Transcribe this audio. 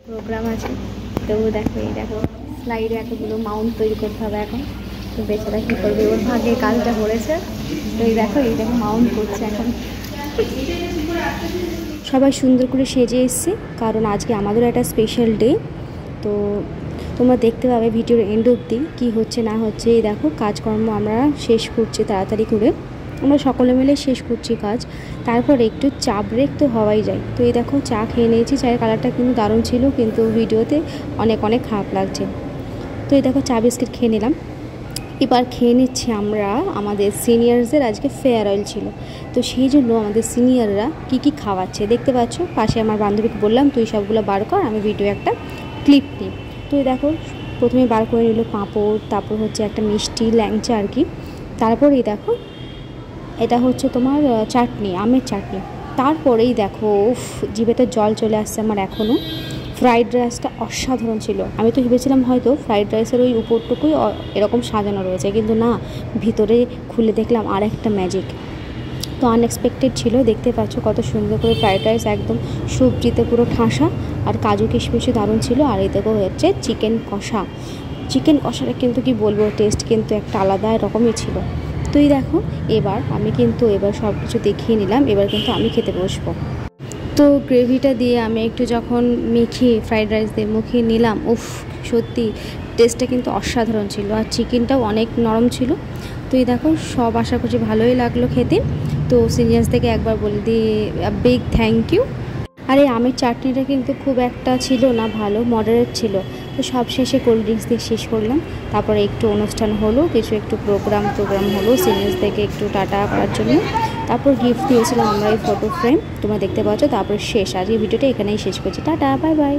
Programme আছে। তো দেখো এই দেখো স্লাইডে এতগুলো মাউন্ট তৈরি করতে হবে এখন। তো বেচারা কী করবে, ওর ভাগে কাজটা পড়েছে। তো এই দেখো মাউন্ট করছে এখন। সবাই সুন্দর করে সেজে এসছে, কারণ আজকে আমাদেরও একটা স্পেশাল ডে। তো তোমরা দেখতে পাবে ভিডিওর এন্ড অবধি কী হচ্ছে না হচ্ছে। এই দেখো কাজকর্ম আমরা শেষ করছি তাড়াতাড়ি করে, আমরা সকলে মিলে শেষ করছি কাজ। তারপর একটু চা ব্রেক তো হওয়াই যায়। তো এই দেখো চা খেয়ে নিয়েছি, চায়ের কালারটা কিন্তু দারুণ ছিল, কিন্তু ভিডিওতে অনেক খারাপ লাগছে। তো এই দেখো চা বিস্কিট খেয়ে নিলাম। এবার খেয়ে নিচ্ছি আমরা আমাদের সিনিয়রসদের আজকে ফেয়ারওয়েল ছিল। তো সেই জন্য আমাদের সিনিয়ররা কী খাওয়াচ্ছে দেখতে পাচ্ছ। পাশে আমার বান্ধবীকে বললাম তুই সবগুলো বার কর, আমি ভিডিও একটা ক্লিপ নিই। তো এই দেখো প্রথমে বার করে নিল পাঁপড়, তারপর হচ্ছে একটা মিষ্টি ল্যাংচা আর কি। তারপরেই দেখো এটা হচ্ছে তোমার চাটনি, আমের চাটনি। তারপরেই দেখো জিভে তো জল চলে আসছে আমার এখনও। ফ্রাইড রাইসটা অসাধারণ ছিল। আমি তো ভেবেছিলাম হয়তো ফ্রাইড রাইসের ওই উপরটুকুই এরকম সাজানো রয়েছে, কিন্তু না, ভিতরে খুলে দেখলাম আর একটা ম্যাজিক। তো আনএক্সপেক্টেড ছিল। দেখতে পাচ্ছ কত সুন্দর করে ফ্রাইড রাইস, একদম সবজিতে পুরো ঠাসা, আর কাজু কিশমিশও দারুণ ছিল। আর এই দেখো হচ্ছে চিকেন কষা। চিকেন কষাটা কিন্তু কি বলবো, টেস্ট কিন্তু একটা আলাদা রকমই ছিল। তো এই দেখো আমি কিন্তু সব কিছু দেখিয়ে নিলাম, এবার কিন্তু আমি খেতে বসবো। তো গ্রেভিটা দিয়ে আমি একটু যখন ফ্রাইড রাইস দিয়ে মুখিয়ে নিলাম, সত্যি টেস্টটা কিন্তু অসাধারণ ছিল, আর চিকেনটাও অনেক নরম ছিল। তো এই দেখো সব আশা করছি ভালোই লাগলো খেতে। তো সিনিয়র্স থেকে একবার বলে দিই বিগ থ্যাংক ইউ। আর এই আমের চাটনিটা কিন্তু খুব একটা ছিল না, ভালো মডারেট ছিল। তো সব শেষে কোল্ড ড্রিঙ্কস দিয়ে শেষ করলাম। তারপরে একটু অনুষ্ঠান হলো, একটু প্রোগ্রাম হলো সিনিয়র্স থেকে একটু টাটা করার জন্য। তারপর গিফট দিয়েছিলাম আমরা এই ফটো ফ্রেম, তোমরা দেখতে পাচ্ছ। তারপর শেষ, আজকে ভিডিওটা এখানেই শেষ করছি। Tata, bye bye.